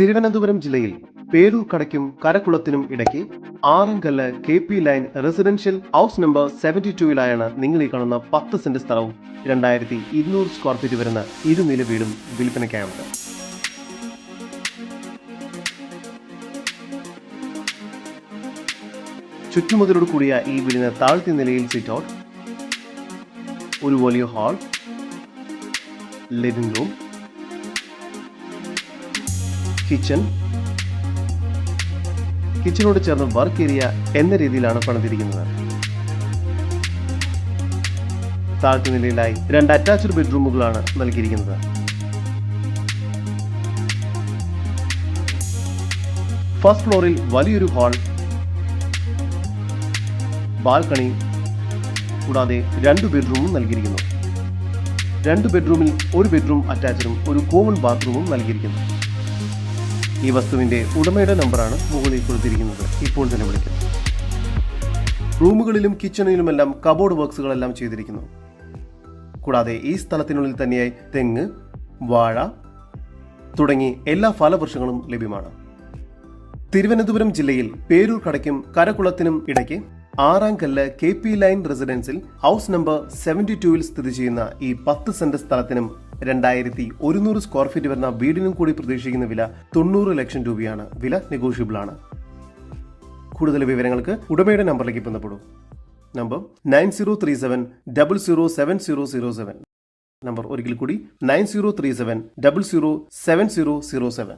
തിരുവനന്തപുരം ജില്ലയിൽ പേരൂർ കടയ്ക്കും കരക്കുളത്തിനും ഇടയ്ക്ക് ആറങ്കല്ല് KP line residential house number 72-ലാണ് നിങ്ങൾ ഈ കാണുന്ന 10 സെന്റ് സ്ഥലവും 2200 സ്ക്വയർ ഫീറ്റ് വരുന്ന ഇരുനില വീടും വിൽപ്പനയ്ക്കായുണ്ട്. ചുറ്റുമതിലോട് കൂടിയ ഈ വീടിന് താഴ്ത്തി നിലയിൽ സിറ്റ് ഔട്ട്, ഒരു വലിയ ഹാൾ, ലിവിംഗ് റൂം, കിച്ചനോട് ചേർന്ന് വർക്ക് ഏരിയ എന്ന രീതിയിലാണ് പണിതിരിക്കുന്നത്. താഴത്തെ നിലയിലായി 2 അറ്റാച്ച്ഡ് ബെഡ്റൂമുകളാണ് നൽകിയിരിക്കുന്നത്. ഫസ്റ്റ് ഫ്ലോറിൽ വലിയൊരു ഹാൾ, ബാൽക്കണി കൂടാതെ 2 ബെഡ്റൂമും നൽകിയിരിക്കുന്നു. 2 ബെഡ്റൂമിൽ ഒരു ബെഡ്റൂം അറ്റാച്ച്ഡും ഒരു കോമൺ ബാത്റൂമും നൽകിയിരിക്കുന്നു. ഈ വസ്തുവിന്റെ ഉടമയുടെ നമ്പറാണ് മുകളിൽ കൊടുത്തിരിക്കുന്നത്. ഇപ്പോൾ തന്നെ വിളിക്കും. റൂമുകളിലും കിച്ചണിലുമെല്ലാം കബോർഡ് വർക്ക്സുകളെല്ലാം ചെയ്തിരിക്കുന്നു. കൂടാതെ ഈ സ്ഥലത്തിനുള്ളിൽ തന്നെയായി തെങ്ങ്, വാഴ തുടങ്ങി എല്ലാ ഫലവൃക്ഷങ്ങളും ലഭ്യമാണ്. തിരുവനന്തപുരം ജില്ലയിൽ പേരൂർ കടയ്ക്കും കരക്കുളത്തിനും ഇടയ്ക്ക് ആറാങ്കല്ല് KP ലൈൻ റെസിഡൻസിൽ ഹൗസ് നമ്പർ 72-ൽ സ്ഥിതി ചെയ്യുന്ന ഈ 10 സെന്റ് സ്ഥലത്തിനും 2100 സ്ക്വയർ ഫീറ്റ് വരുന്ന വീടിനും കൂടി പ്രതീക്ഷിക്കുന്ന വില 90 ലക്ഷം രൂപയാണ്. വില നെഗോഷ്യബിൾ ആണ്. കൂടുതൽ വിവരങ്ങൾക്ക് ഉടമയുടെ നമ്പറിലേക്ക് ബന്ധപ്പെടൂ. നമ്പർ 9037007007. നമ്പർ ഒരിക്കൽ കൂടി 9037007007.